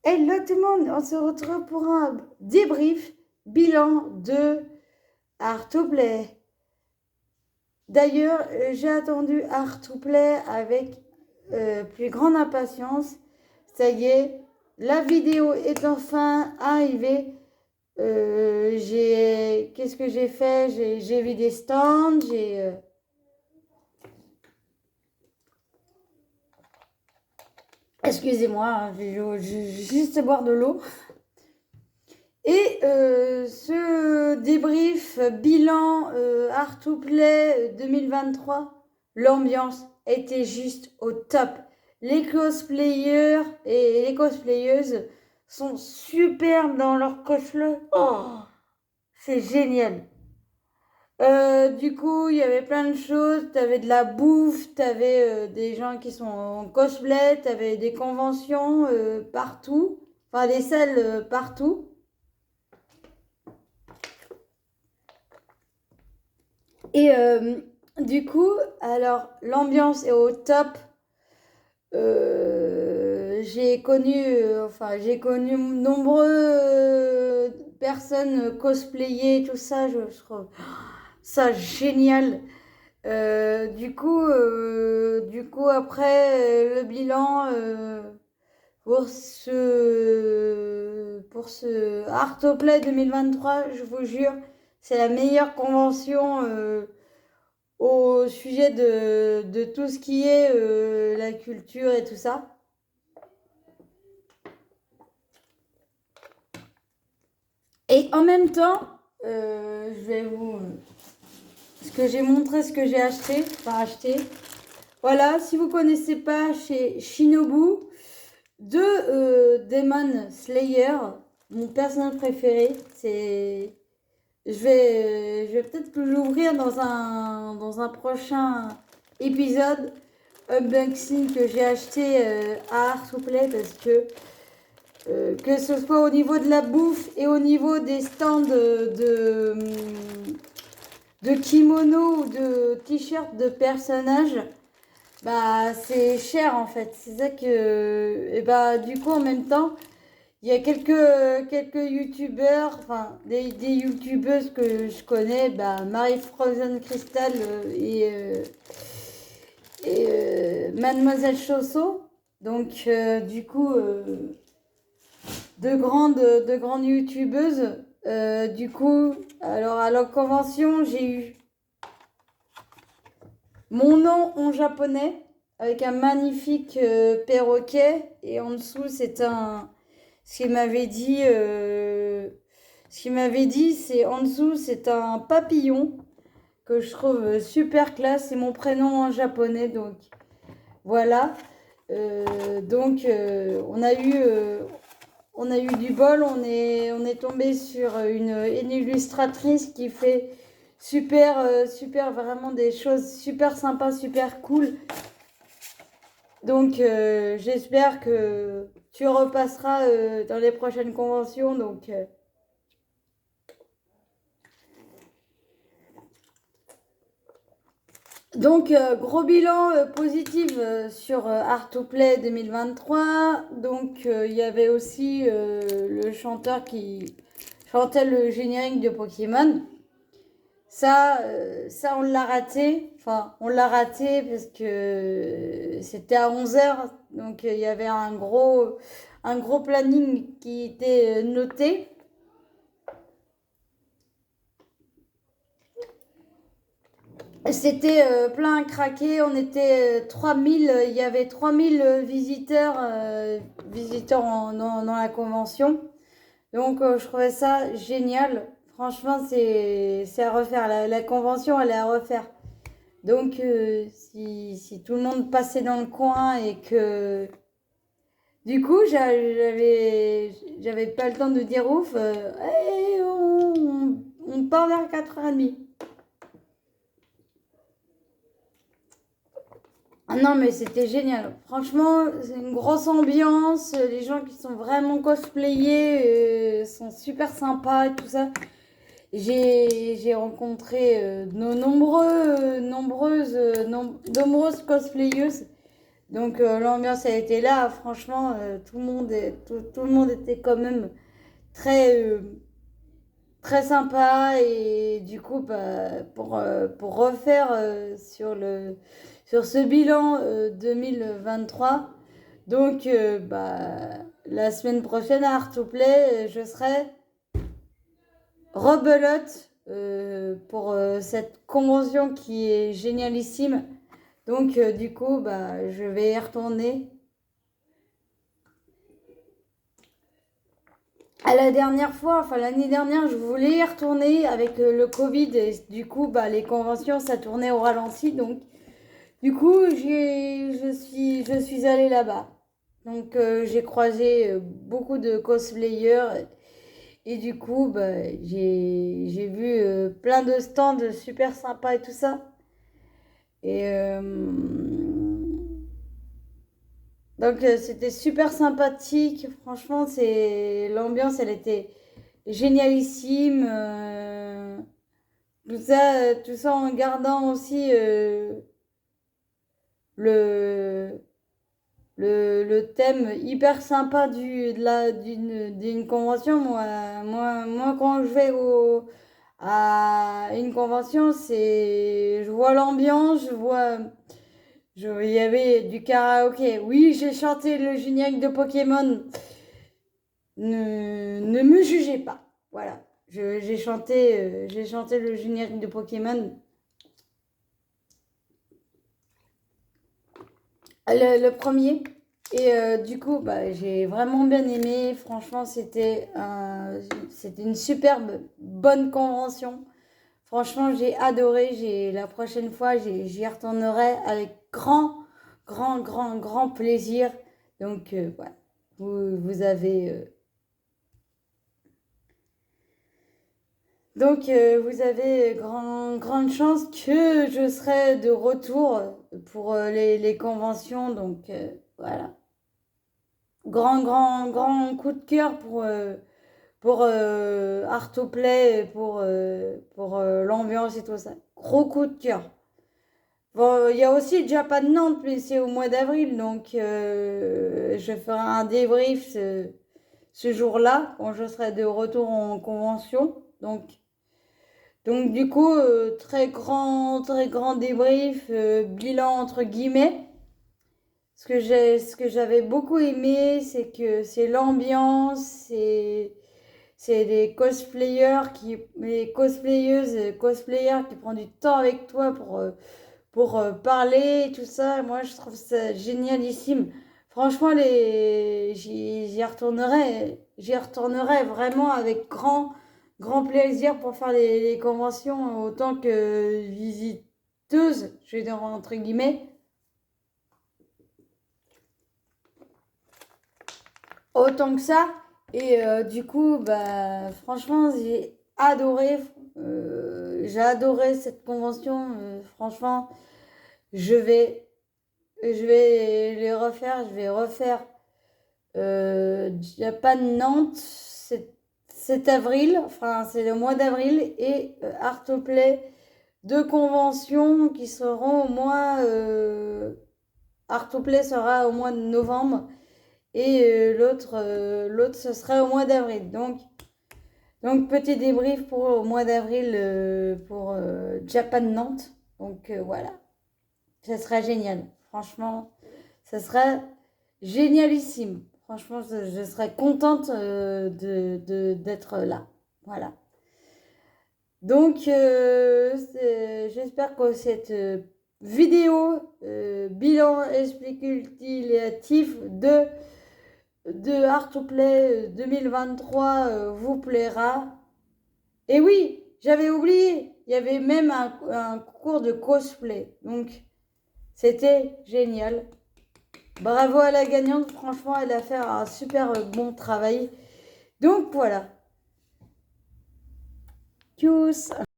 Hello tout le monde, on se retrouve pour un débrief bilan de Art to Play. D'ailleurs, j'ai attendu Art to Play avec plus grande impatience. Ça y est, la vidéo est enfin arrivée. Qu'est-ce que j'ai fait? J'ai vu des stands, excusez-moi, hein, je vais juste boire de l'eau. Et ce débrief bilan Art to Play 2023, l'ambiance était juste au top. Les cosplayers et les cosplayeuses sont superbes dans leur cosplay. Oh, c'est génial. Du coup, il y avait plein de choses. Tu avais de la bouffe, tu avais des gens qui sont en cosplay, tu avais des conventions partout, enfin des salles partout. Et du coup, alors l'ambiance est au top. J'ai connu nombreuses personnes cosplayer, tout ça. Je trouve ça génial. Du coup, après le bilan pour ce Artoplay 2023, je vous jure, c'est la meilleure convention au sujet de tout ce qui est la culture et tout ça. Et en même temps, je vais vous... Ce que j'ai montré, ce que j'ai acheté, enfin acheté. Voilà, si vous ne connaissez pas, chez Shinobu, de Demon Slayer, mon personnage préféré, c'est... Je vais peut-être l'ouvrir dans un prochain épisode unboxing que j'ai acheté à Art to Play parce que ce soit au niveau de la bouffe et au niveau des stands de kimono ou de t-shirts de personnages, bah c'est cher en fait. C'est ça que... Et bah du coup en même temps, il y a quelques youtubeurs, enfin des youtubeuses que je connais, bah, Marie Frozen Crystal et Mademoiselle Chosso. Donc du coup, de grandes youtubeuses. Du coup, alors à la convention, j'ai eu mon nom en japonais avec un magnifique perroquet et en dessous c'est un... Ce qu'il m'avait dit, c'est en dessous, c'est un papillon que je trouve super classe. C'est mon prénom en japonais, donc voilà. Donc on a eu du bol. On est tombé sur une illustratrice qui fait super, vraiment des choses super sympas, super cool. Donc j'espère que tu repasseras dans les prochaines conventions. Donc, gros bilan positif sur Art to Play 2023. Donc, il y avait aussi le chanteur qui chantait le générique de Pokémon. Ça, on l'a raté. Enfin, on l'a raté parce que c'était à 11h. Donc, il y avait un gros planning qui était noté. C'était plein à craquer, on était 3000, il y avait 3000 visiteurs dans la convention. Donc je trouvais ça génial. Franchement, c'est à refaire. La convention, elle est à refaire. Donc si tout le monde passait dans le coin et que... Du coup, j'avais pas le temps de dire ouf. Hey, on part vers 4h30. Ah non, mais c'était génial. Franchement, c'est une grosse ambiance. Les gens qui sont vraiment cosplayés sont super sympas et tout ça. J'ai rencontré nombreuses cosplayeuses. Donc l'ambiance a été là, franchement, tout le monde était quand même très, très sympa. Et du coup, bah, pour refaire sur ce bilan 2023, donc bah, la semaine prochaine à Artoplay, je serai rebelote pour cette convention qui est génialissime. Donc du coup, bah, je vais y retourner. À la dernière fois, enfin l'année dernière, je voulais y retourner avec le Covid et du coup, bah, les conventions, ça tournait au ralenti. Donc du coup, je suis allée là-bas. Donc j'ai croisé beaucoup de cosplayers et du coup, bah, j'ai vu plein de stands super sympas et tout ça. Et donc c'était super sympathique. Franchement, l'ambiance, elle était génialissime. Tout ça en gardant aussi le, le thème hyper sympa d'une convention. Moi, quand je vais à une convention, je vois l'ambiance, il y avait du karaoké. Oui, j'ai chanté le générique de Pokémon. Ne me jugez pas. Voilà. J'ai chanté le générique de Pokémon. Le premier. Et du coup, bah, j'ai vraiment bien aimé. Franchement, c'était une superbe, bonne convention. Franchement, j'ai adoré. La prochaine fois, j'y retournerai avec grand plaisir. Donc, voilà. Vous avez vous avez grande chance que je serai de retour pour les conventions. Donc, voilà. Grand coup de cœur pour Artoplay, pour l'ambiance et tout ça. Gros coup de cœur. Bon, il y a aussi Japan Nantes, mais c'est au mois d'avril. Donc, je ferai un débrief ce jour-là, quand je serai de retour en convention. Donc du coup, très grand débrief, bilan entre guillemets. Ce que j'avais beaucoup aimé, c'est que c'est l'ambiance, c'est les cosplayeuses, cosplayers qui prennent du temps avec toi pour parler et tout ça. Moi, je trouve ça génialissime. Franchement, j'y retournerai vraiment avec grand plaisir pour faire les conventions autant que visiteuse, je vais dire entre guillemets. Autant que ça. Et du coup, bah, franchement, j'ai adoré cette convention. Franchement, je vais, je vais les refaire. Je vais refaire Japan Nantes cet avril. Enfin, c'est le mois d'avril. Et Artoplay, deux conventions qui seront au mois. Artoplay sera au mois de novembre. Et l'autre, ce serait au mois d'avril. Donc, petit débrief pour au mois d'avril pour Japan Nantes. Donc, voilà. Ça serait génial. Franchement, ça serait génialissime. Franchement, je serais contente d'être là. Voilà. Donc, j'espère que cette vidéo bilan explicatif de Artoplay 2023 vous plaira. Et oui, j'avais oublié, il y avait même un cours de cosplay. Donc, c'était génial. Bravo à la gagnante, franchement, elle a fait un super bon travail. Donc, voilà. Tchuss.